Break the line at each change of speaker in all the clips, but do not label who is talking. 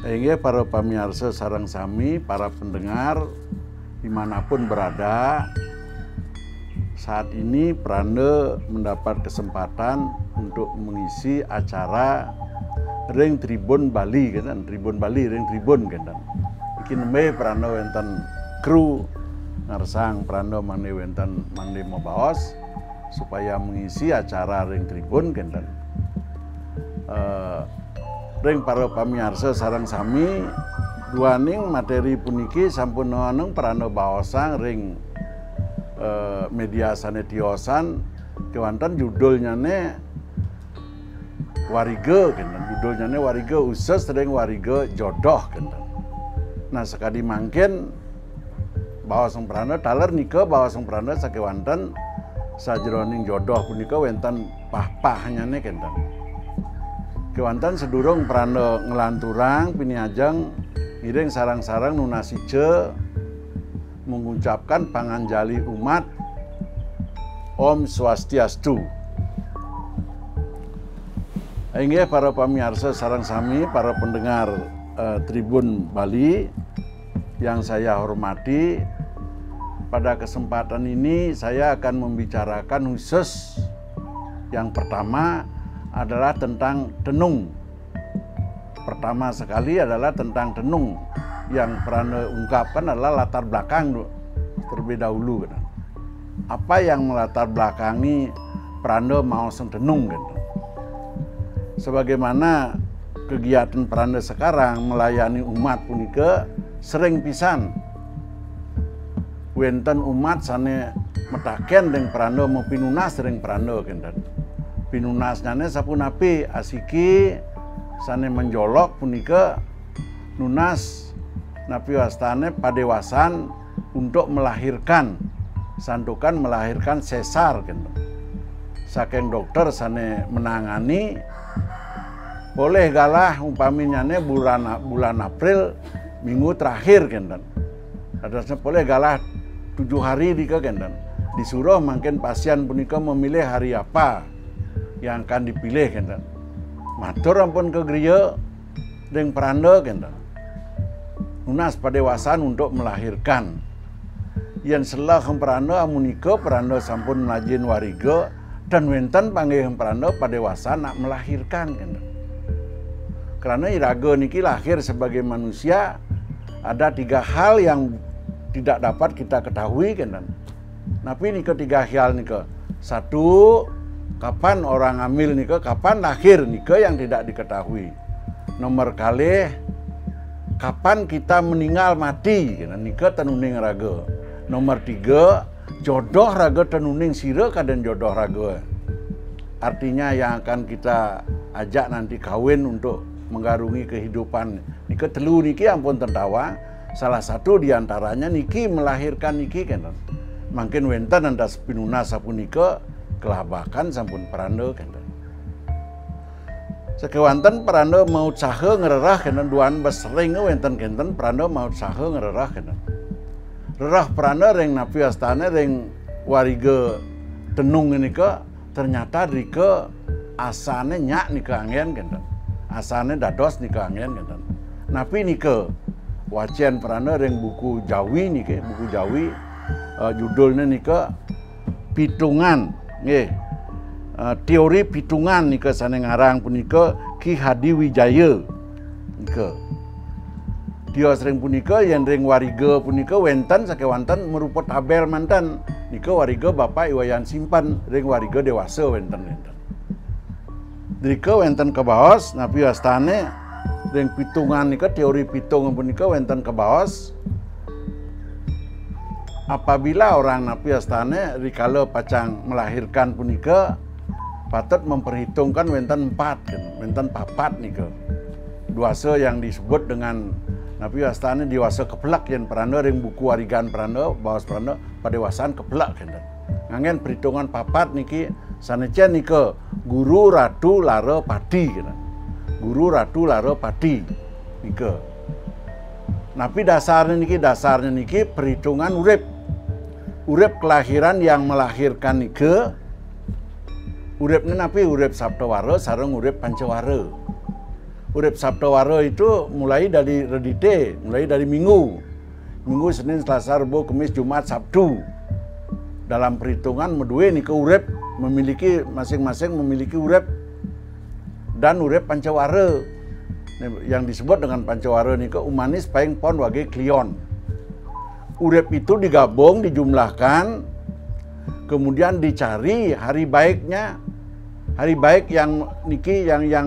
Inggih para pamirsa sareng sami, para pendengar dimanapun berada, saat ini Pranda mendapat kesempatan untuk mengisi acara Ring Tribun Bali, kan? Tribun Bali, Ring Tribun, kan? Iki nembe Pranda wonten kru ngarsang Pranda mangke wonten mangke mabaos supaya mengisi acara Ring Tribun, kan? Ring para pamirsa sareng sami duaning materi puniki sampun nonong Pranda baosang ring media sanetiosan kewanten judulnya ne wariga, kan? Judulnya ne wariga usus ring wariga jodoh, kan? Nah sekali mangkin baosang Pranda taler nika baosang Pranda sakewanten sajroning jodoh punika wonten pah-pahnya ne, kan? Kewanten sedurung Pranda ngelanturang piniajeng ngiring sarang-sarang nunasije mengucapkan panganjali umat Om Swastiastu. Inggih para pamirsa sareng sami, para pendengar Tribun Bali yang saya hormati, pada kesempatan ini saya akan membicarakan khusus yang pertama adalah tentang tenung. Pertama sekali adalah tentang tenung. Yang Pranda ungkapkan adalah latar belakang terlebih dahulu. Apa yang melatar belakangi Pranda mau tenung, kan? Sebagaimana kegiatan Pranda sekarang melayani umat punika sering pisan wenten umat sane metaken deng Pranda mau pinunas ring Pranda, kan? Pinunasnya sapunapi asiki sane menjolok punika nunas napi wastane padewasan untuk melahirkan santukan melahirkan sesar, kan? Saking dokter sane menangani boleh galah umpaminya bulan April minggu terakhir, kan? Adasnya boleh galah 7 hari dika, kan? Disuruh mungkin pasien punika memilih hari apa yang akan dipilih, kan? Matur ampun ke griya ring Pranda, kan? Nunas padewasan untuk melahirkan. Yen selah Pranda amunika Pranda sampun melajin wariga dan wenten panggih Pranda padewasan nak melahirkan, kan? Karena iraga niki lahir sebagai manusia ada 3 hal yang tidak dapat kita ketahui, kan? Tapi nika 3 hal nika. 1, kapan orang hamil nika, kapan lahir nika yang tidak diketahui. Nomor kalih, kapan kita meninggal mati, nika tenuning raga. Nomor 3, jodoh raga tenuning sira kaden jodoh raga. Artinya yang akan kita ajak nanti kawin untuk menggarungi kehidupan. Nika telu niki ampun tertawa. Salah satu diantaranya niki melahirkan niki, kan? Mungkin wenten anda pinunas sapunika kelabakan sampun Pranda, kan? Sakewanten Pranda mau saha ngererah, kan? Duan besering wenten kenten Pranda mau saha ngererah, kan? Rerah Pranda ring napi astane ring wariga tenung nika ternyata rika asane nyak nika angin, kan? Asane dados nika angin, kan? Napi nika wacian Pranda ring buku Jawi nika, buku Jawi judulnya nika Pitungan. Nggih. Teori pitungan nika sane ngarang punika Ki Hadi Wijaya. Nika. Dia sering punika yen ring wariga punika wenten sakewanten merupa tabel manten. Nika wariga Bapak Iwayan Simpan ring wariga dewasa wenten. Drika wenten kebaos napi wastane ring pitungan nika teori pitung punika wenten kebaos. Apabila orang napi astane rikala pacang melahirkan punika patut memperhitungkan wenten 4, kan? Wenten 4 nika. Duasa yang disebut dengan napi astane diwasa keplak yen Pranda ring buku warigan Pranda baos Pranda padewasan keplak, kan? Ngangen perhitungan 4 niki sanecen nika guru ratu lara padi, kan? Guru ratu lara padi nika. Napi dasarnya niki perhitungan urip. Urip kelahiran yang melahirkan nika uripnya napi urip saptawara sareng urip pancawara. urip Sabtu Waro itu mulai dari redite, mulai dari Minggu, Senin, Selasa, Rabu, Kamis, Jumat, Sabtu. Dalam perhitungan medue nika urip memiliki masing-masing memiliki urip dan urip Pancawara. Yang disebut dengan Pancawara nika umanis paing pon wage klion. Urip itu digabung, dijumlahkan, kemudian dicari hari baiknya. Hari baik yang niki yang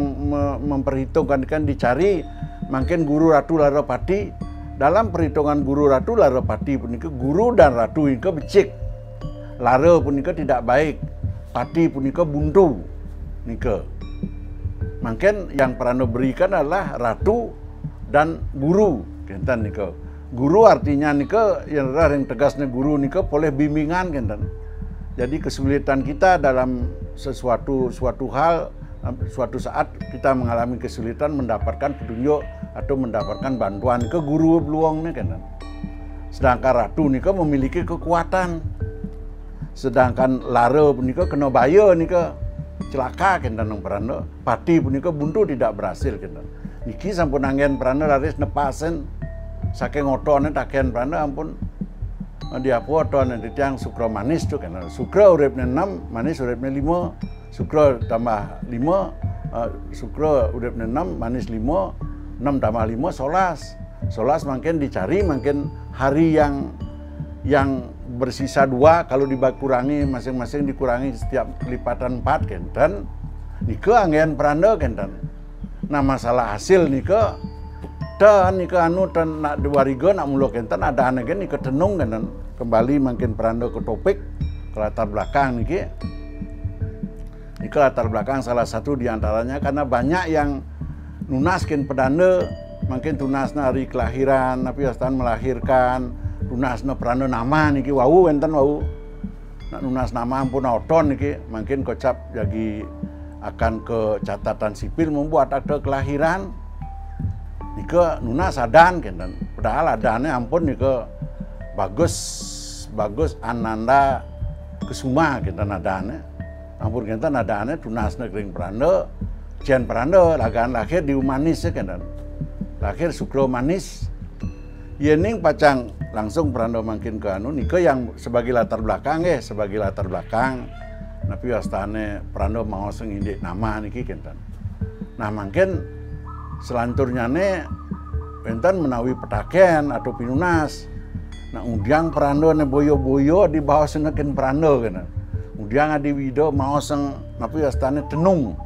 memperhitungkan kan dicari makin guru ratu larapati. Dalam perhitungan guru ratu larapati punika guru dan ratu punika becik. Lara punika tidak baik. Pati punika buntu nika. Makin yang Prana berikan adalah ratu dan guru kenten nika. Guru artinya nika yang tegasnya guru nika boleh bimbingan kenten. Jadi kesulitan kita dalam suatu hal, suatu saat kita mengalami kesulitan mendapatkan petunjuk atau mendapatkan bantuan ke guru beluang nih kan. Sedangkan ratu nika memiliki kekuatan. Sedangkan lara punika kena bahaya nika celaka kan nang Prana. Pati punika buntu tidak berhasil kan. Niki sampun angin Prana laris nepasen saking otone taken Prana ampun. Dia foto nanti tiang sukro manis tu kan. Sukro uripnya 6, manis uripnya 5. Sukro tambah 5, sukro uripnya 6, manis 5. 6 tambah 5, 11. 11 makin dicari, makin hari yang bersisa 2 kalau dikurangi masing-masing dikurangi setiap lipatan 4 kan. Dan nika angin Prana kan. Nah masalah hasil nika dan nika anu dan nak diwariga nak muluk enten ada anegen nika tenung kan kembali makin Prana ke topik ke latar belakang niki. Nika latar belakang salah satu diantaranya karena banyak yang nunaskin pedana makin tunasna hari kelahiran tapi astan melahirkan tunasna Prana nama niki wau enten wau nak nunas nama ampun oton niki makin kocap jadi akan ke catatan sipil membuat akte kelahiran. Nika nunas adan kan, padahal adannya ampun nika bagus Ananda Kesuma kita adannya, ampun kita adannya tunas negeri Prana, Cian Prana lagan lahir di Umanis kan, lahir Sukro Manis, yening pacang langsung Prana makin ke anu, nika yang sebagai latar belakang tapi astane Prana mau sengindik nama niki kan, nah makin selanturnya nih enten menawi petaken atau pinunas. Nah undiang Prana ne boyo-boyo di bawah seneken Prana kan. Undiang adi wido mau seng napi astane tenung.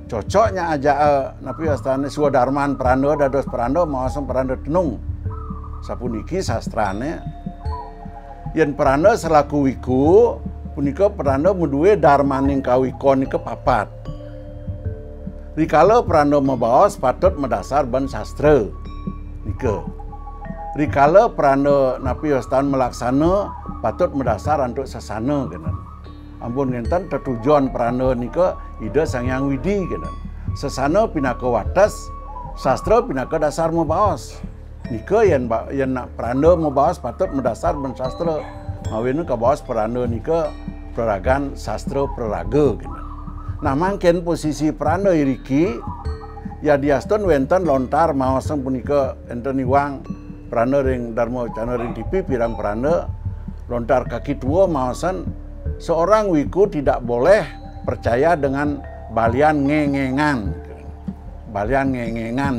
Cocoknya aja napi astane suadarman Prana dados Prana mau seng Prana tenung. Sapuniki sastrane yen Prana selaku wiku punika Prana medue darmaning kawiko nika papat. Rikala Prana mabaos patut mendasar ban sastra nika. Rikala Prana napi astan melaksana patut mendasar untuk sasana kan. Ampun ngenten tetujuan Prana nika ida Sang Hyang Widi kan. Sasana pinaka wates, sastra pinaka dasar mabaos. Nika yen nak Prana mabaos patut mendasar ban sastra. Mawene ka baos Prana nika peragan sastra praraga kan. Nah mangken posisi Prana iriki ya diaston wenten lontar maoseng punika enten iwang Prana ring Darmo Cana ring TV pirang Prana lontar kaki tua maosen seorang wiku tidak boleh percaya dengan balian ngengengan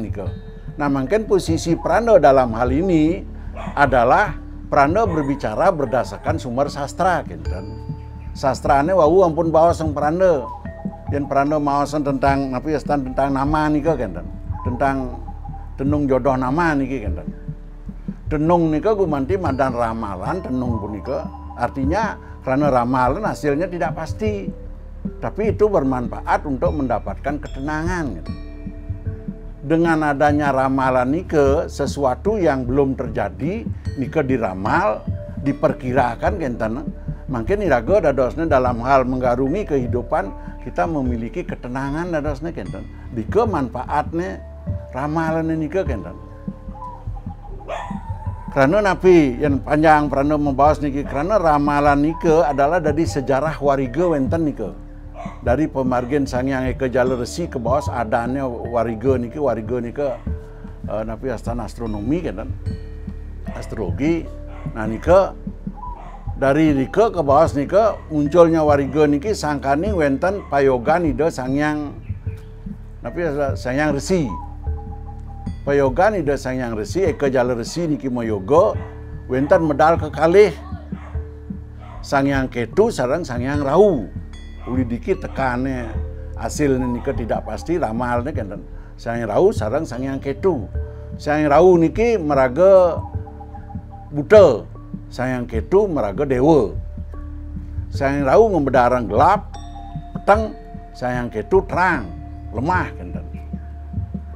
nika. Nah mangken posisi Prana dalam hal ini adalah Prana berbicara berdasarkan sumber sastra kinten. Sastrane wau ampun baoseng Prana. Yang Prana maosan tentang apa ya tentang nama nika kan tentang tenung jodoh nama niki kan tenung nika gumanti madan ramalan tenung punika artinya karena ramalan hasilnya tidak pasti tapi itu bermanfaat untuk mendapatkan ketenangan gitu. Dengan adanya ramalan nika sesuatu yang belum terjadi nika diramal diperkirakan kan makin iraga dadosnya dalam hal menggarungi kehidupan kita memiliki ketenangan dadosnya kenten. Dika manfaatnya ramalan ini ke kenten. Karena napi yang panjang Prana membahas niki karena ramalan nike adalah dari sejarah wariga wenten nike. dari pemargin Sangyang Eka Jala Resi ke bawah adanya wariga niki napi astana astronomi kan astrologi. Nah nika dari rika ke bawah nika munculnya wariga niki sangkani wenten payogan ida Sangyang napi Sangyang Resi. Payogan ida Sangyang Resi Eka Jala Resi niki mayoga wenten medal kekalih Sangyang Ketu sareng Sangyang Rahu. Uli dikit tekane hasilnya nika tidak pasti ramalnya kan Sangyang Rahu sareng Sangyang Ketu. Sangyang Rahu niki meraga buta, Sangyang Ketu meraga dewa. Sangyang Rahu ngebedarang gelap, petang, Sangyang Ketu terang, lemah kan.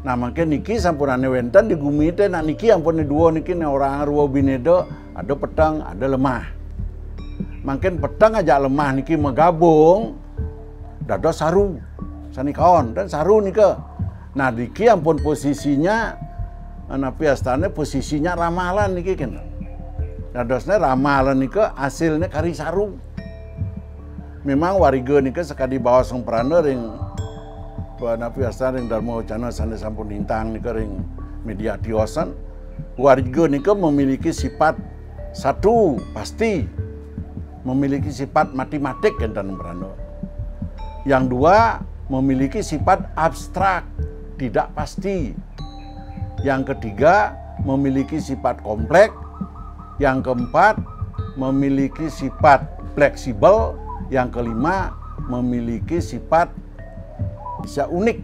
Nah makin niki sampunane wenten di gumi teh nak niki ampun dua niki orang ruwa binedo ada petang ada lemah. Makin petang aja lemah niki megabung dada saru sanikaon dan saru nika. Nah niki ampun posisinya napi astane posisinya ramalan niki kan. Dadosnya ramalan nika hasilnya kari saru. Memang wariga nika sekadi bawa sang prana ring napi astane ring Dharma Wacana sane sampun lintang nika ring media tiosan. Wariga nika memiliki sifat satu pasti memiliki sifat matematik enten prana. Yang dua memiliki sifat abstrak, tidak pasti. Yang ketiga memiliki sifat kompleks. Yang keempat memiliki sifat fleksibel. Yang kelima memiliki sifat bisa unik.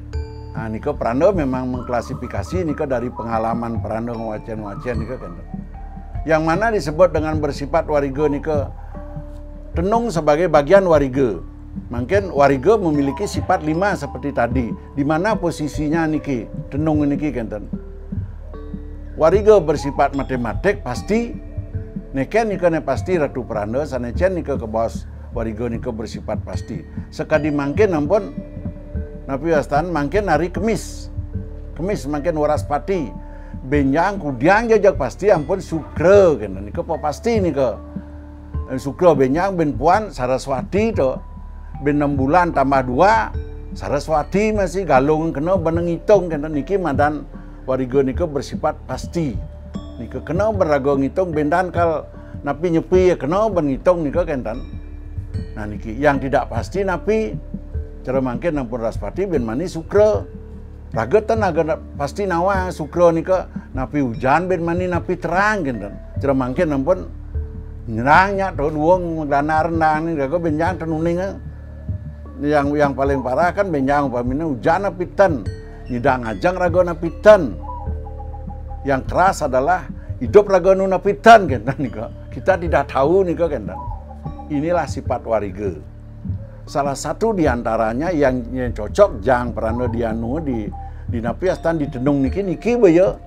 Nah nika prana memang mengklasifikasi nika dari pengalaman prana ngwacen-wacen nika kan. Yang mana disebut dengan bersifat wariga nika tenung sebagai bagian wariga. Mungkin wariga memiliki sifat 5 seperti tadi. Di mana posisinya niki tenung niki kenten. Wariga bersifat matematik pasti. Neken nika ne pasti ratu prana sanecen nika ke bawah wariga nika bersifat pasti. Sekadi mangkin ampun napi astan mangkin hari Kemis. Kemis mangkin waraspati. Benjang kudiang jajak pasti ampun Sukra kenten nika pasti nika. Sukra benyang ben puan Saraswati to ben 6 bulan tambah 2 Saraswati masih galung kena beneng hitung kena niki madan wariga nika bersifat pasti nika kena berago ngitung bendan kal napi nyepi kena ben ngitung nika kentan. Nah niki yang tidak pasti napi cara mangkin ampun Raspati ben mani Sukra raga tenaga pasti nawa Sukra nika napi hujan ben mani napi terang kentan. Cara mangkin ampun nyerangnya tuh uang dana rendang nih gak benjang tenuning yang paling parah kan benjang umpamanya hujan apitan nyidang ajang raga napitan yang keras adalah hidup raga napitan kan kita tidak tahu nih kan. Inilah sifat wariga. Salah satu diantaranya yang cocok jang perana dianu di napi astan ditenung niki baya.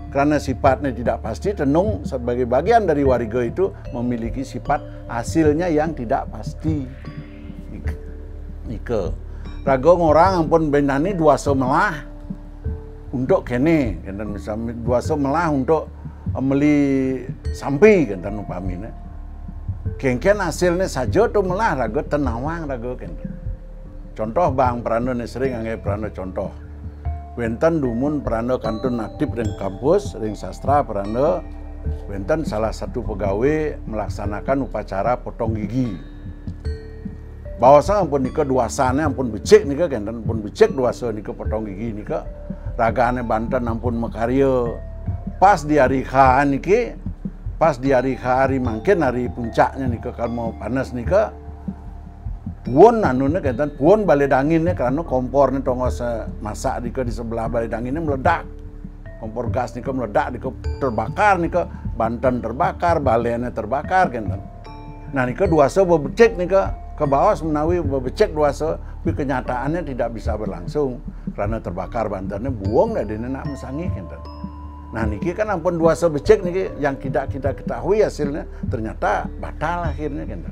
Karena sifatnya tidak pasti, tenung sebagai bagian dari wariga itu memiliki sifat hasilnya yang tidak pasti. Ike raga orang ampun benani dua semelah untuk kene, dan misalnya dua semelah untuk meli sampi kan upamina. Kengken hasilnya saja tuh melah raga tenawang raga kan. Contoh bang perana sering anggap perana contoh. Wenten dumun perana kantun aktif ring kampus, ring sastra perana wenten salah satu pegawai melaksanakan upacara potong gigi. Bahwasanya ampun nika duasane ampun becek nika kenten ampun becek duasa nika potong gigi nika ragane Banten ampun makarya. Pas di hari H niki, pas di hari mangkin hari puncaknya nika kalau mau panas nika puon anune kenten puon balai danginnya karena kompornya tongos masak di sebelah balai danginnya meledak, kompor gas nika meledak terbakar nika Banten terbakar balainya terbakar kenten. Nah nika duasa bebecek nika ke bawah menawi bebecek duasa tapi kenyataannya tidak bisa berlangsung karena terbakar Bantennya buang dari nak mesangi kenten. Nah niki kan ampun duasa becek niki yang tidak kita ketahui hasilnya ternyata batal akhirnya kenten.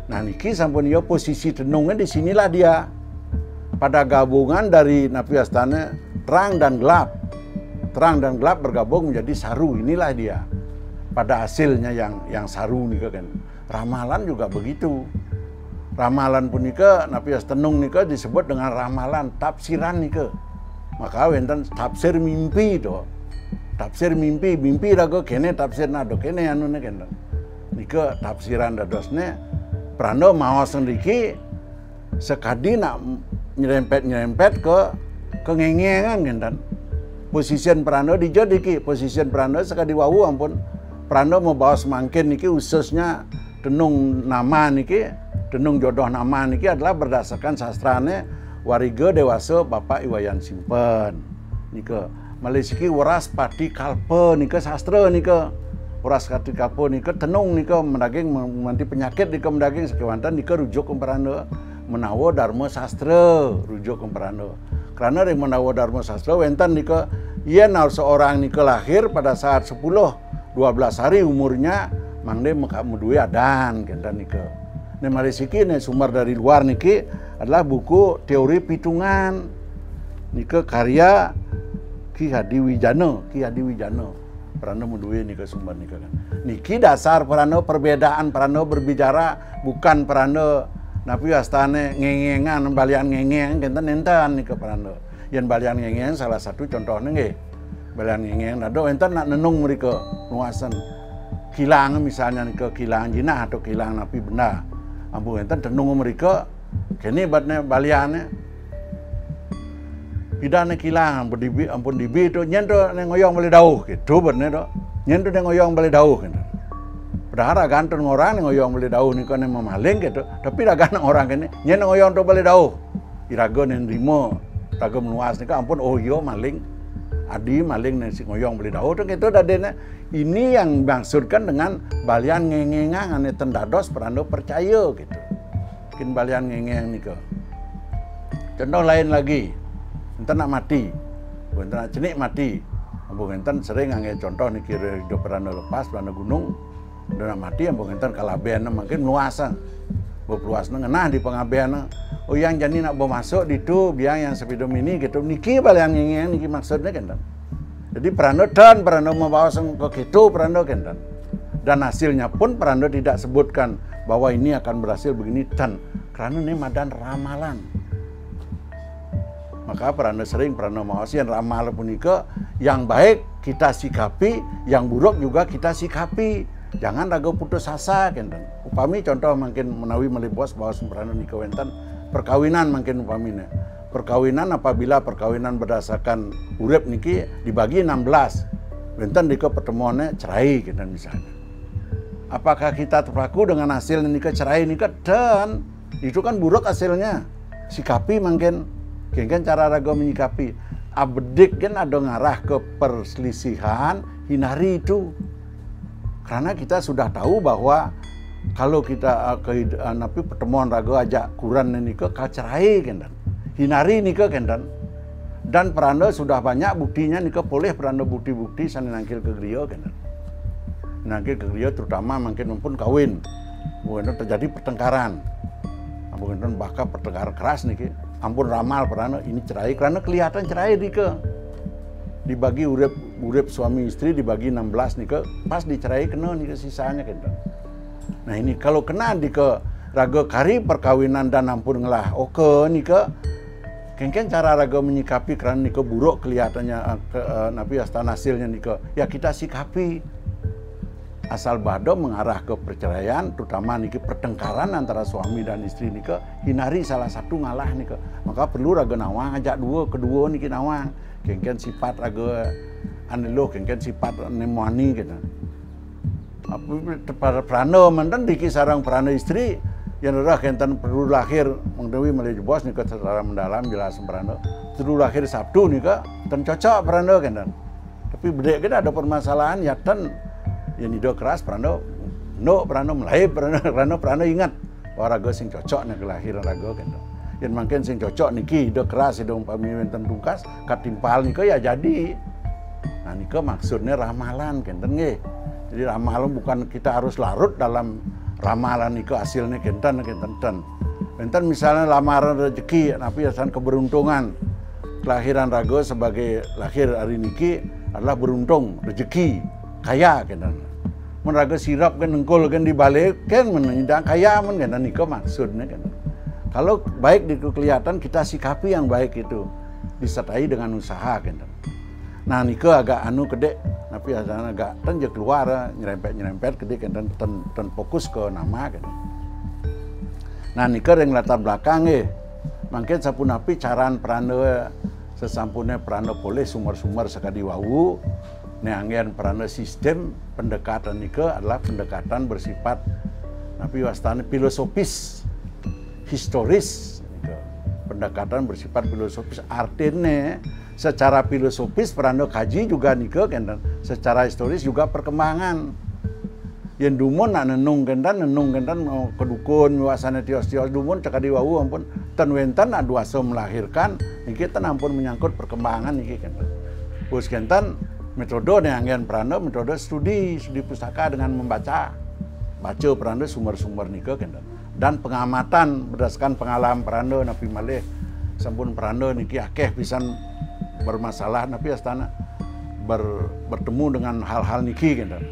Nah niki sampun yo posisi tenungnya di sinilah dia pada gabungan dari napi astana terang dan gelap bergabung menjadi saru. Inilah dia pada hasilnya yang saru nih kan. Ramalan juga begitu. Ramalan punika napi tenung nika disebut dengan ramalan tafsiran nika. Maka wonten tafsir mimpi to. Tafsir mimpi rago kene tafsirna do kene anune kene. Nika tafsiran dadosne prando maos niki sekadi nak nyerempet ke kengengengan genten. Posisian prando dijo diki, posisian prando sekadi wau ampun prando mau bawa semangkin niki khususnya tenung nama niki, tenung jodoh nama niki adalah berdasarkan sastrane Wariga Dewasa Bapak Iwayan Simpen. Nika Malesiki waras pati kalpa nika sastra nika. Waras pati kalpa nika tenung nika mendaging nanti penyakit nika mendaging sekewantan nika rujuk umparana menawa dharma sastra rujuk umparana. Karena dari menawa dharma sastra wentan nika yen seorang nika lahir pada saat 10-12 hari umurnya mangde muduwe adan kentan nika. Ne Malesiki ne sumber dari luar niki adalah buku teori pitungan nika karya Ki Hadi Wijana Prana muduwe nika sumber nika kan. Niki dasar prana perbedaan prana berbicara bukan prana napi astane ngengengan balian ngengeng enten nika prana. Yen balian ngengeng salah satu contohnya nggih. Balian ngengeng ado enten nak nenung mereka nuasan kilang misalnya nika kilang jinah atau kilang napi benda. Ampun enten tenung mereka kene batne baliane pidane kilang ampun dibi itu nyento neng ngoyong beli dauh gitu bener do nyento neng ngoyong beli dauh gitu. Padahal gantung orang neng ngoyong beli dauh nika neng memaling gitu tapi ragan orang kene nyento ngoyong to beli dauh iraga neng rimo raga menuas nika ampun oh yo maling adi maling neng si ngoyong beli dauh tuh gitu dadene ini yang maksudkan dengan balian ngengengang ane tendados perando percaya gitu mungkin balian ngengeng nika. Contoh lain lagi enten nak mati, enten nak cenik mati. Ambung enten sering angge contoh niki hidup perana lepas, perana gunung, dan nak mati ambung enten kalabeana makin luasan. Berluasna ngenah di pengabeana. Oh yang jani nak bawa masuk ditu biang yang sepidom ini gitu. Niki balian ngengeng niki maksudnya kenten. Jadi peranda dan peranda membawa ke gitu peranda kenten. Dan hasilnya pun peranda tidak sebutkan bahwa ini akan berhasil begini dan karena ini madan ramalan. Maka peranda sering peranda mawasian ramal punika yang baik kita sikapi, yang buruk juga kita sikapi. Jangan ragu putus asa kenten. Upami contoh mungkin menawi melibos bahwa peranda nika wenten perkawinan mungkin upamine. Perkawinan apabila perkawinan berdasarkan urip niki dibagi 16. Wenten nika pertemuannya cerai kenten misalnya. Apakah kita terpaku dengan hasil nikah cerai nikah dan itu kan buruk hasilnya. Sikapi mungkin cara raga menyikapi. Abdik kan ada ngarah ke perselisihan hinari itu. Karena kita sudah tahu bahwa kalau kita napi pertemuan raga ajak kuran nikah cerai kan. Hinari nikah kan. Dan peranda sudah banyak buktinya nikah boleh peranda bukti-bukti sana nangkil ke griya kan. Nangkil ke dia terutama mungkin pun kawin, mungkin terjadi pertengkaran, mungkin bahkan pertengkaran keras nih, ampun ramal perana ini cerai karena kelihatan cerai dibagi urip suami istri dibagi 16 nih pas dicerai kena nih sisanya gitu. Nah ini kalau kena di ke raga kari perkawinan dan ampun ngelah oke nih kengken cara raga menyikapi karena nih buruk kelihatannya nabi astana hasilnya nih ya kita sikapi. Asal bado mengarah ke perceraian, terutama niki pertengkaran antara suami dan istri niki hinari salah satu ngalah niki. Maka perlu raga nawang ajak kedua niki nawang. Kengken sifat raga anelo, kengken sifat nemuani gitu. Apa prano mantan niki sarang prano istri yang ora kenten perlu lahir mengdewi melalui bos niki secara mendalam jelas prano. Perlu lahir Sabtu niki ten cocok prano kenten. Tapi bedek kita ada permasalahan ya ten yang hidup keras peranda melahir peranda ingat bahwa raga sing cocok nih kelahiran raga kan yang makin sing cocok niki hidup keras hidup umpami wenten tungkas katimpal nika ya jadi nah nika maksudnya ramalan kenten nggih jadi ramalan bukan kita harus larut dalam ramalan nika hasilnya kenten misalnya lamaran rezeki tapi asan keberuntungan kelahiran raga sebagai lahir hari niki adalah beruntung rezeki kaya kenten. menraga sirap kan nengkol kan dibalik kan menendang kaya men kan nika maksudnya kan. Kalau baik itu kelihatan kita sikapi yang baik itu disertai dengan usaha kan. Nah nika agak anu gede tapi agak tenjek keluar nyerempet gede kan dan fokus ke nama kan. Nah nika yang latar belakang mungkin sapunapi caran peranda sesampune peranda boleh sumber-sumber sekadi wau neangian peranda sistem pendekatan nika adalah pendekatan bersifat tapi wastane filosofis historis nika. Pendekatan bersifat filosofis artinya secara filosofis peranda kaji juga nika kan secara historis juga perkembangan yang dumun nak nenung kendan mau kedukun wasana tios-tios dumun cakadi wau ampun ten wentan nak duasa melahirkan niki ten ampun menyangkut perkembangan niki kendan. Bos kendan metode neangian peranda metode studi pustaka dengan baca peranda sumber-sumber nika kendan. Dan pengamatan berdasarkan pengalaman peranda napi malih sampun peranda niki akeh pisan bermasalah napi astana bertemu dengan hal-hal niki kendan.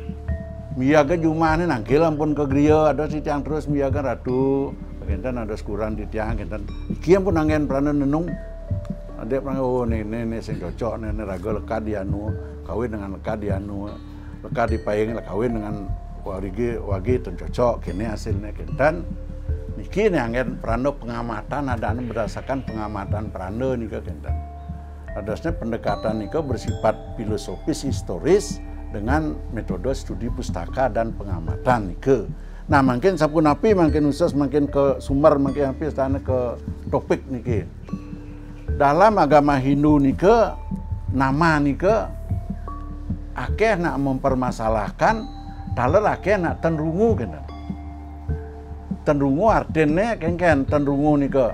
Miyaga jumane nangkil ampun ke griya ada si tiang terus miyaga ratu kendan ada sekuran di tiang kendan iki ampun nangen peranda nenung adek peranda oh nene sing cocok nene raga leka dianu kawin dengan leka dianu leka dipaing kawin dengan wagi ten cocok kene hasilnya kendan niki nangen peranda pengamatan ada berdasarkan pengamatan peranda nika kendan adasnya pendekatan nika bersifat filosofis historis dengan metode studi pustaka dan pengamatan nika. Nah, makin sapunapi makin khusus makin ke sumber makin api istana ke topik niki. Dalam agama Hindu nika nama nika akeh nak mempermasalahkan daler akeh nak tenrungu kan. Tenrungu artinya kengken tenrungu nika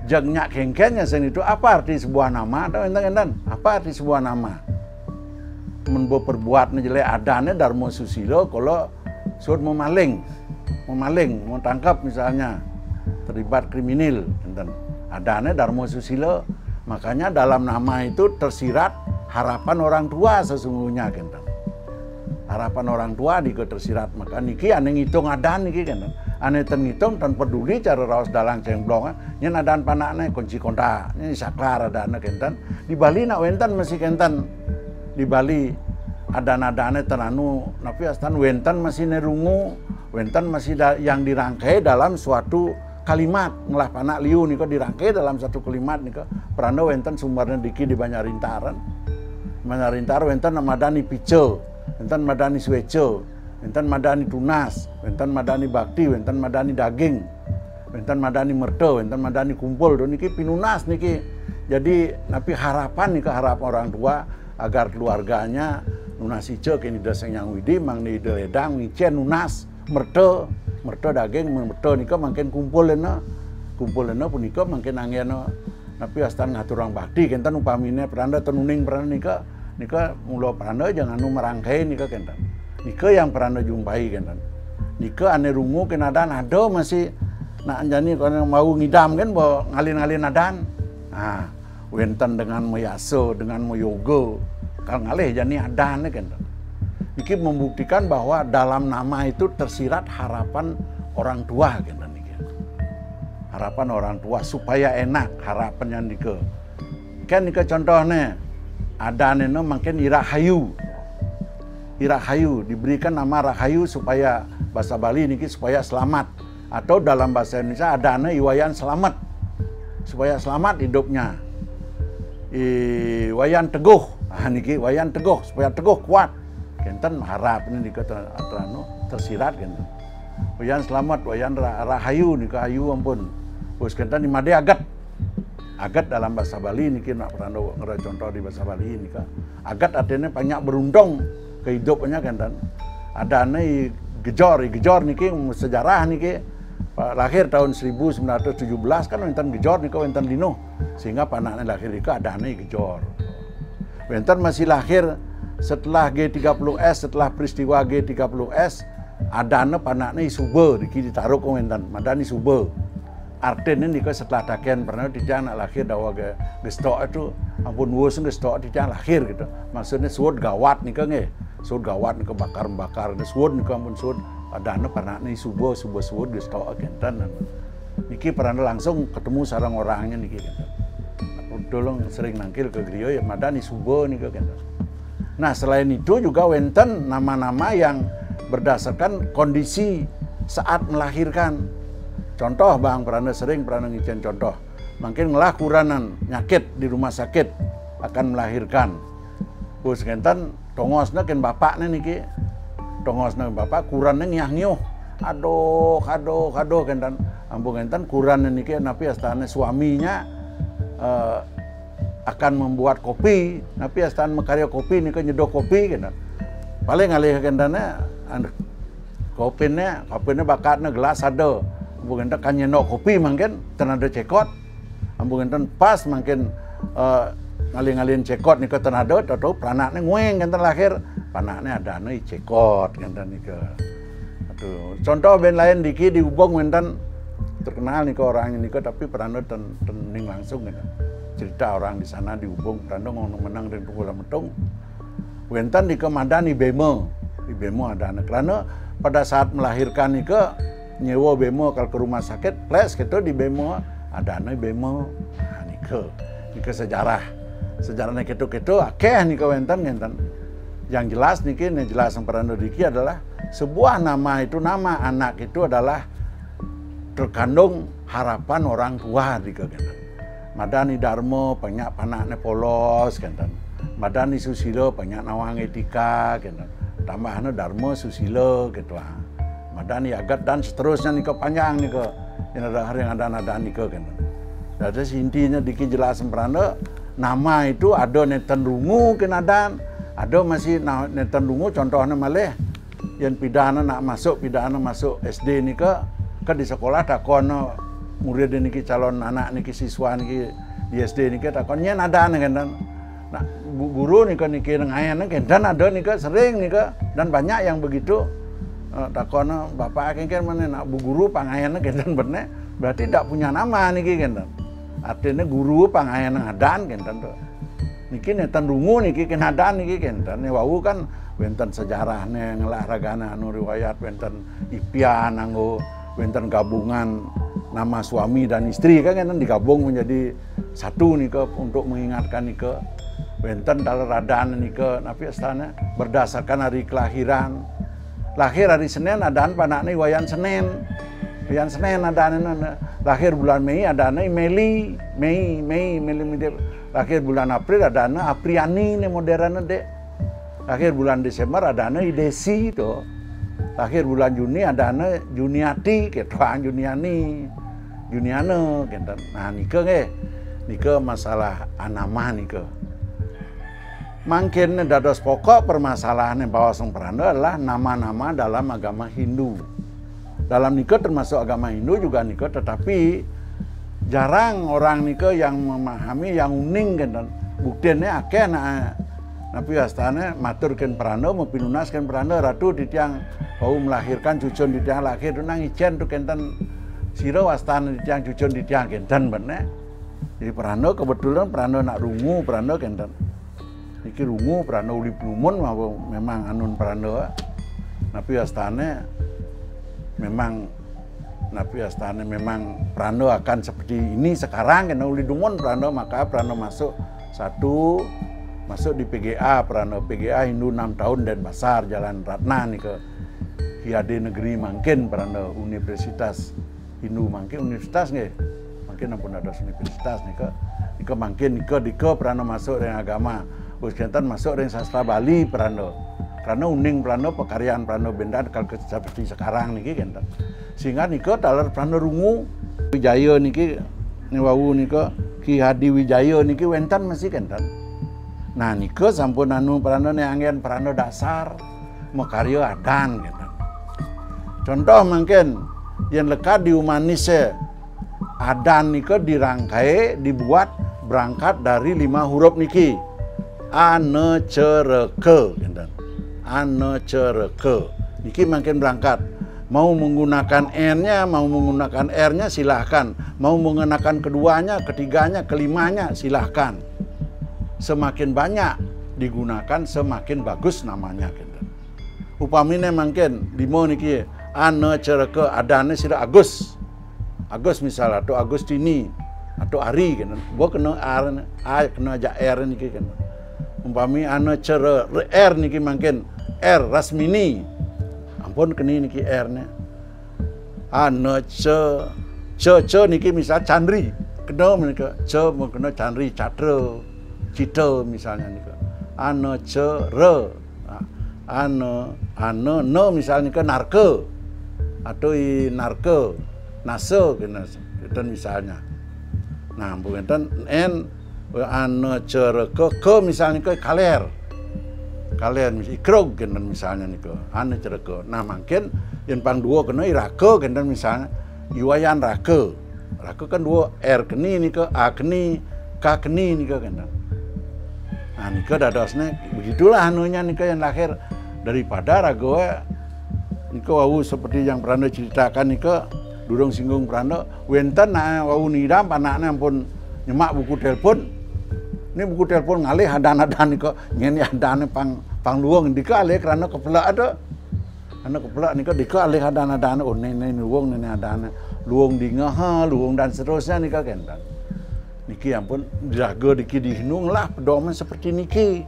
jagnya kengkennya sen itu apa arti sebuah nama? Enten apa arti sebuah nama? Menbo perbuat jelek adanya Darmo Susilo kalau suruh memaling mau tangkap misalnya terlibat kriminal enten adanya Darmo Susilo makanya dalam nama itu tersirat harapan orang tua sesungguhnya enten harapan orang tua diko tersirat maka niki ane ngitung adan niki kan ane ngitung tan peduli cara raos dalang cengblong nyen adan panakne kunci kontak ini saklar adana kenten di Bali nak wenten masih kenten di Bali ada-adane teranu tapi astan wentan masih nerungu wentan masih yang dirangkai dalam suatu kalimat ngelah panak liu niko dirangkai dalam satu kalimat niko peranda wentan sumbernya diki di Banyarintaran wentan madani pice wentan madani swece wentan madani tunas wentan madani bakti wentan madani daging wentan madani merto wentan madani kumpul do niki pinunas niki jadi napi harapan niko harapan orang tua agar keluarganya nunasi cek ini dasang yang widi mang ni deledang micen nunas merto daging merto nika makin kumpulena punika makin angiana tapi astan ngatur orang bakti kentan upamine peranda tenuning peranda nika mulo peranda jangan nu merangkai nika kentan nika yang peranda jumpai kentan nika ane rungu kenadan ado masih nak anjani kalau mau ngidam kan bawa ngalin adan nah wentan dengan meyaso dengan meyogo kalau ngalih jani adan kan. Iki membuktikan bahwa dalam nama itu tersirat harapan orang tua kan niki. Harapan orang tua supaya enak harapan yang nike. Kan nike contohnya adan itu makin Irahayu. Irahayu diberikan nama Rahayu supaya bahasa Bali niki supaya selamat atau dalam bahasa Indonesia adane iwayan selamat. Supaya selamat hidupnya. Wayan teguh. Niki wayan teguh supaya teguh kuat. Kenten harap ini dikata atrano tersirat kenten. Wayan selamat, wayan rahayu nika ayu ampun. Bos kenten di made agat. Agat dalam bahasa Bali niki nak pernah ngera contoh di bahasa Bali nika. Agat artinya banyak beruntung kehidupannya kenten. Adane gejor niki sejarah niki lahir tahun 1917 kan wenten gejor nika wenten lino sehingga panaknya lahir nika adane gejor. Wenten masih lahir setelah G30S, setelah peristiwa G30S, adana panaknya Sube, diki ditaruh ke wenten, madani Sube. Artinya nika setelah takian pernah dijang nak lahir dawa gestok itu, ampun wus gestok dijang lahir gitu. Maksudnya suut gawat nika nge, sud gawat ke bakar suud ke ampun sud adana panakne subuh suud geus tok kentan niki pernah langsung ketemu sareng orangnya niki kentan dolong sering nangkil ke griyo ya madani subuh nika kentan. Nah selain itu juga wenten nama-nama yang berdasarkan kondisi saat melahirkan. Contoh bang pernah sering ngicen contoh mungkin ngelah kuranan nyakit di rumah sakit akan melahirkan bus kentan tongosna ken bapaknya niki tongosna bapak kurannya nyah-nyuh aduh kentan ampun kentan kurannya niki napi astana suaminya akan membuat kopi napi astana makarya kopi niki nyedoh kopi kentan paling ngalih kentana kopinya bakatnya gelas ada ampun kentan kan nyendok kopi mungkin tenada cekot ampun kentan pas mungkin ngalih-ngalihin cekot nika tenado atau panaknya ngueng kentan lahir panaknya ada nih cekot kentan nika aduh contoh ben lain diki dihubung kentan terkenal nika orangnya nika tapi pernah tening langsung kentan cerita orang di sana dihubung pernah ngomong menang dan pukul metung kentan nika madani bemo di bemo ada anak karena pada saat melahirkan nika nyewa bemo kalau ke rumah sakit plus gitu di bemo ada nih bemo nah, nika sejarahnya gitu akeh nih kawentan ngentan. Yang jelas niki jelas yang pernah diki adalah sebuah nama itu nama anak itu adalah terkandung harapan orang tua di kentan. Madani Darmo banyak panaknya polos kentan. Madani Susilo banyak nawang etika kentan. Tambahnya Darmo Susilo gitu ah. Madani Agat dan seterusnya niko panjang niko. Yang ada hari yang ada niko kentan. Jadi intinya diki jelas pernah nama itu ada neten rungu kenadan, ada masih neten rungu contohnya malah yang pidana masuk SD ni ke di sekolah takon murid niki calon anak niki siswa niki di SD niki takonnya ada kan nah guru niki ngayan kan ada niki sering niki dan banyak yang begitu takon bapak kan mana nak bu guru pangayan kan bener berarti tidak punya nama niki kan artinya guru pangayan ngadan kentan tuh niki netan rungu niki kenadan niki kentan wau kan wenten sejarahnya ngelahragana anu riwayat wenten ipian anggo wenten gabungan nama suami dan istri kan digabung menjadi satu nih ke untuk mengingatkan nih ke wenten dalam radan nih ke tapi astana berdasarkan hari kelahiran lahir hari Senin adaan panaknya wayan Senin adaan lahir bulan Mei adana Mei lahir bulan April adana Apriani ne modern dek lahir bulan Desember adana Idesi itu lahir bulan Juni adana Juniati ketuaan Juniane gitu nah nike masalah anama nike mungkin dados pokok permasalahan yang bawa sempurna adalah nama-nama dalam agama Hindu. Dalam nikah termasuk agama Hindu juga nikah, tetapi jarang orang nikah yang memahami yang uning kan. Buktinya akeh napi astana maturkeun prana mempinunaskeun prana ratu di tiang bau melahirkan cucun di tiang lahir nang ijen tu kenten sira astana di tiang cucun di tiang kenten bener. Jadi prana kebetulan prana nak rungu prana kenten. Niki rungu prana ulip lumun memang anun prana. Napi astana memang prano akan seperti ini sekarang kena uli dumon prano maka prano masuk di PGA prano PGA Hindu 6 tahun dan Basar Jalan Ratna nih ke Hiade Negeri Mangkin prano Universitas Hindu Mangkin Universitas nggih mungkin ampun ada universitas nih ke Mangkin nih ke prano masuk dengan agama uskentan masuk dengan sastra Bali prano karena uning prano pekaryaan prano benda kalau seperti sekarang niki kan sehingga niko dalam prano rungu Wijaya niki niwau niko Ki Hadi Wijaya niki wentan masih kan nah niko sampun anu prano neangen prano dasar makarya adan kan contoh mungkin yang lekat di humanis adan niko dirangkai dibuat berangkat dari 5 huruf niki ane cereke kan ane cereke niki makin berangkat mau menggunakan N-nya mau menggunakan R-nya silahkan mau menggunakan keduanya ketiganya kelimanya silahkan semakin banyak digunakan semakin bagus namanya gitu. Upamine mungkin limo niki ane cereke adane sira Agus misal atau Agustini atau Ari gitu. Bo kena R A kena aja R niki kan. Umpami ane cere R niki mungkin R Rasmini. Ampun keni niki R nya. Ane ce niki misal Chandri. Kena menika ce kena Chandri Catra Cita misalnya nika. Ane cere ane no misalnya ke narke atau narke nase kita misalnya. Nah, bukan en ane cereke ke misalnya ke kaler ikrog kan misalnya nika ane cereke. Nah, mungkin yang pang dua kena irake kan misalnya iwayan rake kan dua r keni nika a keni k keni nika kan. Nah, nika dadosnya begitulah anunya nika yang lahir daripada raga nika wau seperti yang Pranda ceritakan nika durung singgung Pranda wenten wau nidam anaknya ampun nyemak buku telepon. Ini buku telepon ngalih hadan-hadan nika nyen hadane pang luwung dika alih karena kepelak ada. Karena kepelak nika dika alih hadan-hadan oh nene luwung nene hadane luwung di ngaha luwung dan seterusnya nika kentan. Niki ampun diraga diki dihinung lah pedoman seperti niki.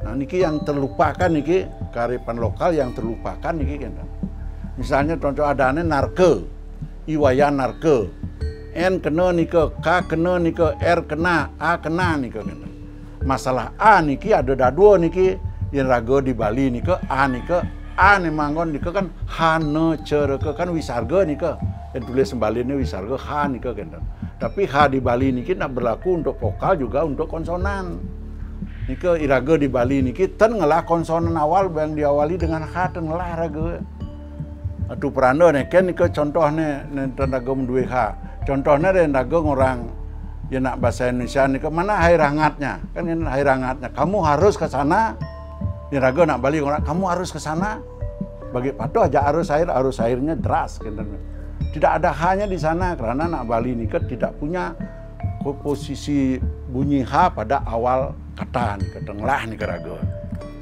Nah, niki yang terlupakan niki kearifan lokal yang terlupakan niki kan. Misalnya contoh adane narke, iwayan narke. N kena nika, K kena nika, R kena, A kena nika kan. Masalah A niki ada dua niki yang raga di Bali nika A nika, A ne manggon nika kan hane cereke kan wisarga nika. Yang tulis sembalinnya wisarga H nika kan. Tapi H di Bali niki nak berlaku untuk vokal juga untuk konsonan. Nika iraga di Bali niki ten ngelah konsonan awal yang diawali dengan H ten ngelah raga. Atu Pranda neken nika contohnya nenten raga mendue H. Contohnya den raga orang ya nak bahasa Indonesia nika mana hai rangatnya. Kan hai rangatnya. Kamu harus ke sana. Di raga nak Bali orang kamu harus ke sana. Bagi patuh aja arus airnya deras kan. Tidak ada H-nya di sana karena nak Bali nika tidak punya posisi bunyi H pada awal kata nih ketenglah nih kerago.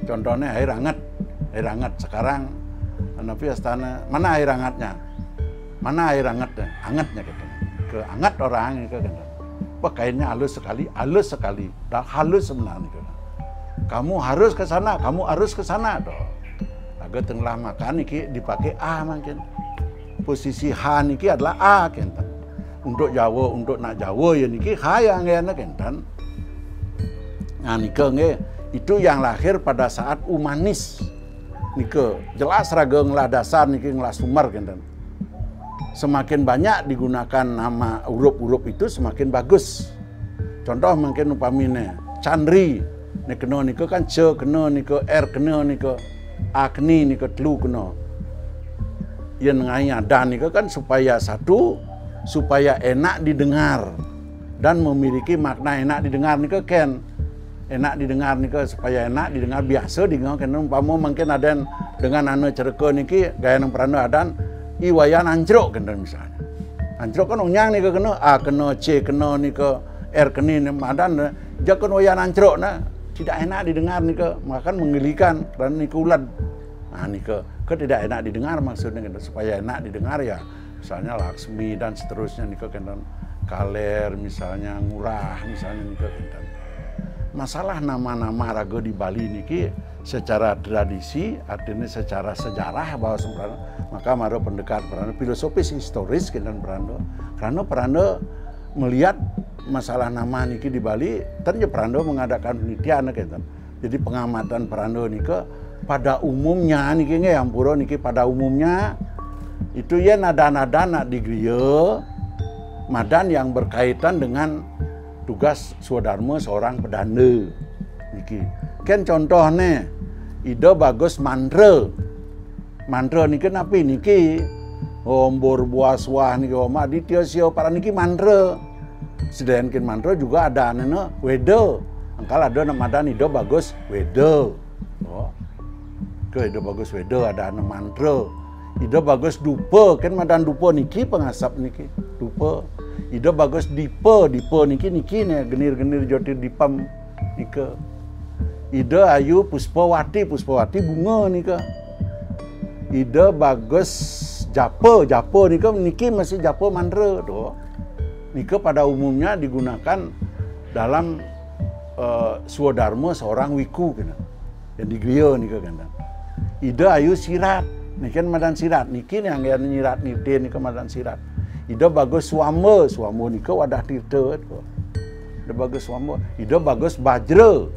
Contohnya air hangat sekarang tapi astana mana air hangatnya hangatnya gitu ke hangat orang ini kan pakainya halus sekali dah halus sebenarnya gitu. Kamu harus ke sana toh agak tengah makan nih dipakai A mungkin posisi H niki adalah A kenten untuk Jawa untuk nak Jawa ya niki H yang ngene kenten. Nah nika nge itu yang lahir pada saat humanis nika jelas raga ngelah dasar niki ngelah sumber kenten. Semakin banyak digunakan nama huruf-huruf itu semakin bagus. Contoh mungkin upamine Chandri nek kena nika kan C kena nika R kena nika A keni nika telu kena. Yang nganya dan nika kan supaya enak didengar dan memiliki makna enak didengar nika ken. Enak didengar nika supaya enak didengar biasa didengar kan umpama mungkin ada dengan anu cereke niki gaya nang Pranda adan iwayan anjrok kan misalnya. Anjrok kan unyang nika kena A kena C kena nika R kena adan jakon wayan anjrok nah tidak enak didengar nika makan menggelikan dan nika ulan. Nah nika tidak enak didengar maksudnya kan supaya enak didengar ya misalnya Laksmi dan seterusnya nika kan Kaler misalnya Ngurah misalnya nika kan. Masalah nama-nama raga di Bali niki secara tradisi artinya secara sejarah bahwa Pranda maka maro pendekat Pranda filosofis historis kan Pranda karena Pranda melihat masalah nama niki di Bali ternyata Pranda mengadakan penelitian kan. Jadi pengamatan Pranda nika pada umumnya niki nge ampura niki pada umumnya itu ya nada-nada di griya madan yang berkaitan dengan tugas Swadharma seorang pedanda niki. Kan contohnya ide bagus mantra niki napi niki ombor buaswah niki oma ditya sio para niki mantra. Sedangkan mantra juga ada anena weda. Angkal ada namadan ide bagus weda. Oh. Ke ide bagus weda ada anu mantra. Ide bagus dupa kan madan dupa niki pengasap niki dupa. Ide bagus dipa niki nih genir-genir jotir dipam nika. Ida ayu Puspawati bunga nika. Ida bagus Japa nika niki masih Japa mandra tu. Nika pada umumnya digunakan dalam swadharma seorang wiku kena. Yang digriya nika kan. Ida ayu Sirat, niki madan Sirat, niki yang nyirat nirte nika madan Sirat. Ida bagus Swama nika wadah tirta tu. Ida bagus Swama, ida bagus Bajra.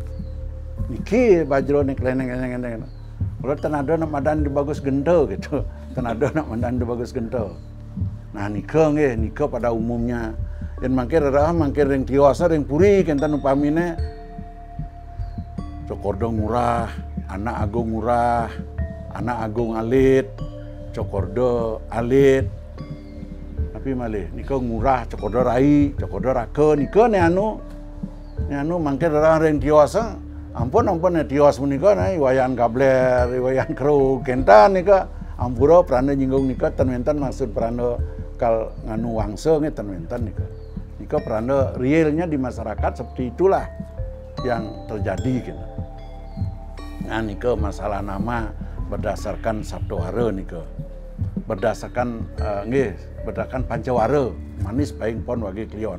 Niki Bajra nek leneng. Kalau tenada nak madan di bagus genta gitu. Tenada nak madan di bagus genta. Nah nika pada umumnya. Yang mangkir ring tiwasa ring puri kentan upamine Cokordo ngurah, anak agung ngurah, anak agung alit, Cokordo alit. Tapi malih nika ngurah Cokordo rai, Cokordo raka nika ne anu mangkir ring tiwasa. Ampun tiwas menika na iwayan gabler, iwayan kru kentan nika ampura prana jinggung nika tenmentan maksud prana kal nganu wangsa nge tenmentan nika. Nika prana realnya di masyarakat seperti itulah yang terjadi gitu. Nah nika masalah nama berdasarkan sabdowara nika. Berdasarkan berdasarkan pancawara manis paing pon wage klion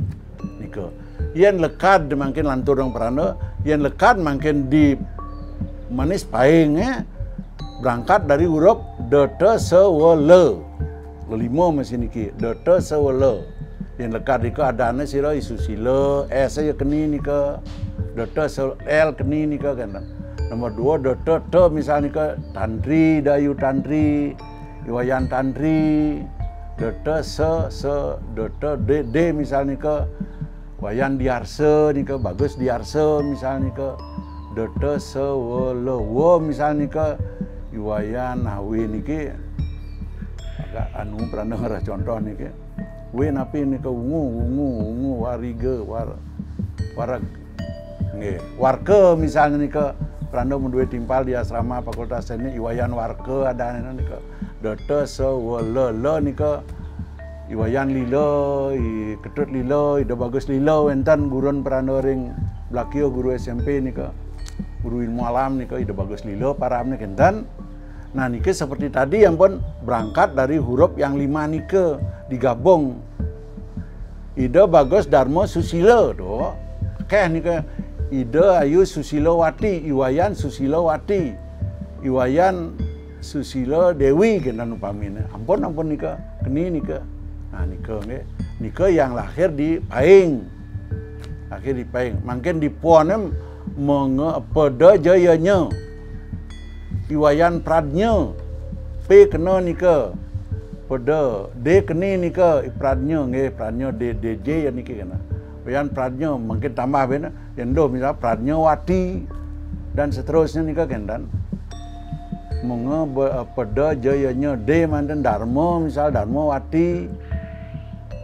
nika. Yen lekad makin lantur dong prana, yen lekad makin di manis paing berangkat dari huruf dete sewele. Lima mesin niki dete sewele. Yen lekad nika adane sira isusila, s ya keni nika. Dete l keni nika kan. Nomor 2 dete te misal nika tantri dayu tantri, iwayan tantri. Dete dete d misal nika wayan diarse nika bagus diarse misal nika dete sewele wo misal nika iwayan hawi niki agak anu pernah ngarah contoh niki we napi nika ungu warige warag nggih warke misalnya nika pernah menduwe timpal di asrama fakultas ini iwayan warke ada nika dete sewele nika iwayan lilo, ketut lilo, ida bagus lilo, entan gurun perano ring belakio guru SMP nika, guru ilmu alam nika, ida bagus lilo, param nika entan. Nah nika seperti tadi yang pun berangkat dari huruf yang 5 nika digabung. Ida bagus Darmo Susilo do, keh nika ida ayu Susilowati, iwayan Susilowati, iwayan Susilo Dewi kendan upamine. Ampun nika, keni nika. Nah nika yang lahir di Paing. Lahir di Paing. Mungkin di puanem pada jayanya. Iwayan pradnya. P kena nika. Pada D keni nika pradnya nggih pradnya DJ ya niki kena. Iwayan pradnya mungkin tambah bena yendo misal pradnya wati dan seterusnya nika kendan. Pada jayanya D manten Dharma misal Dharma wati.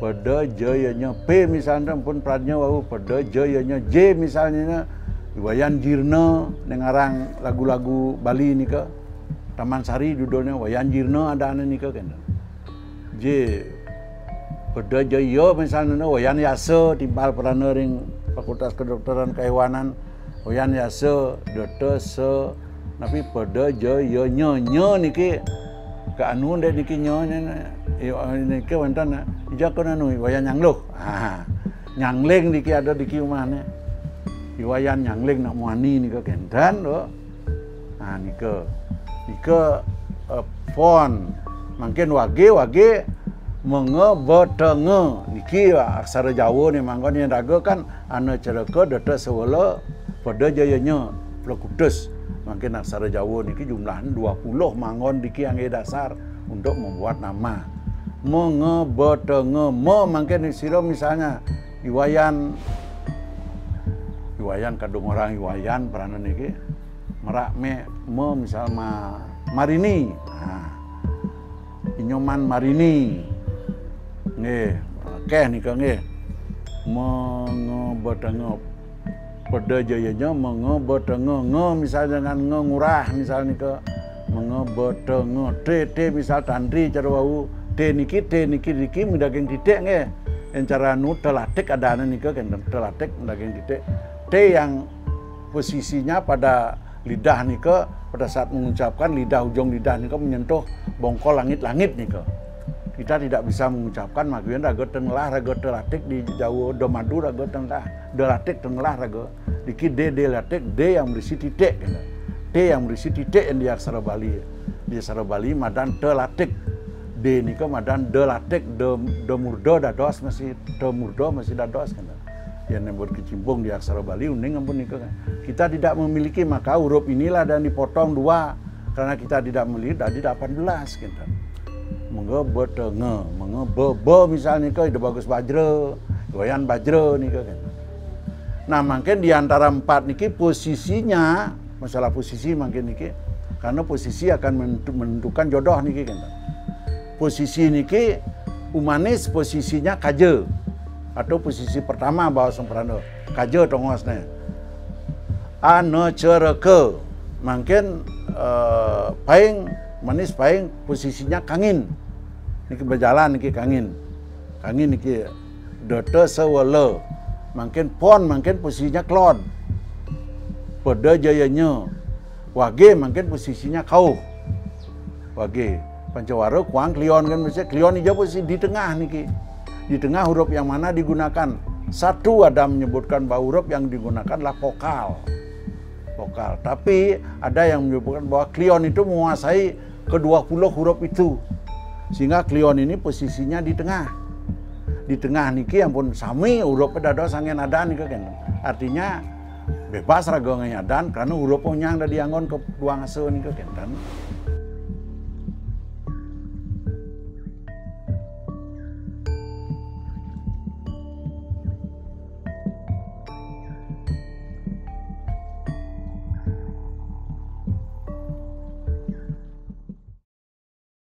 Pada jayanya P misalnya pun pradnya wau pada jayanya J misalnya Wayan Jirna dengarang lagu-lagu Bali nika Taman Sari judulnya Wayan Jirna ada ane nika kan J pada jaya misalnya Wayan Yasa timpal perana ring Fakultas Kedokteran Kehewanan Wayan Yasa dete se tapi pada jayanya niki ke anu dek niki nyonya niki wonten ijakon anu wayan nyangluh nyangling niki ada di kiumane iwayan nyangling nak muani nika kendan do nah nika fon mungkin wage menge betenge niki aksara Jawa ni mangkon yang daga kan ana cereka dete sewela pada jayanya Plekudus. Mungkin aksara Jawa niki jumlahnya 20 mangon diki yang dasar untuk membuat nama. Mengebetenge mo mungkin sira misalnya iwayan kadung orang iwayan perana niki merak me mo misal marini. Nah, inyoman marini. Nggih, keh nika nggih. Mengebetenge pada jayanya mengebetenge misalnya dengan ngurah misalnya ke mengebetenge t misal tandri cara wau t niki diki mendaging titik nggih yang cara nu telatik ada ane nika kan telatik mendaging titik t yang posisinya pada lidah nika, pada saat mengucapkan lidah, ujung lidah nika menyentuh bongkol langit-langit nika. Kita tidak bisa mengucapkan makian raga tenglah raga telatik di Jawa do madu raga tenglah delatik tenglah raga dikit d latik d yang berisi titik gitu. T yang berisi titik yang di aksara Bali. Di aksara Bali madan telatik. D nika madan delatik de murdo dados masih de murdo masih dados kan. Yang nembut kecimpung di aksara Bali uning ampun nika kan. Kita tidak memiliki, maka huruf inilah dan dipotong dua karena kita tidak memiliki jadi 18 gitu. Mengge betenge, menge be misalnya ke ide bagus bajre, goyan bajre nika kan. Nah, mungkin di antara 4 niki posisinya, masalah posisi mungkin niki karena posisi akan menentukan jodoh niki kan. Posisi niki umanis posisinya kaje atau posisi pertama bahasa Prano kaje tongosnya ane cereke mungkin paing manis paing posisinya kangin niki berjalan niki kangin niki dote sewele mungkin pon mungkin posisinya klon pada jayanya wage mungkin posisinya kau wage Pancawara kuang klion kan maksudnya klion hijau posisi di tengah niki. Di tengah huruf yang mana digunakan. Satu ada menyebutkan bahwa huruf yang digunakan adalah vokal. Vokal. Tapi ada yang menyebutkan bahwa klion itu menguasai ke-20 huruf itu. Sehingga klion ini posisinya di tengah. Di tengah niki yang pun sami hurufnya dado sangen adan niki kan. Artinya bebas raga ngayadan karena huruf yang ada dianggon ke dua ngase niki kan.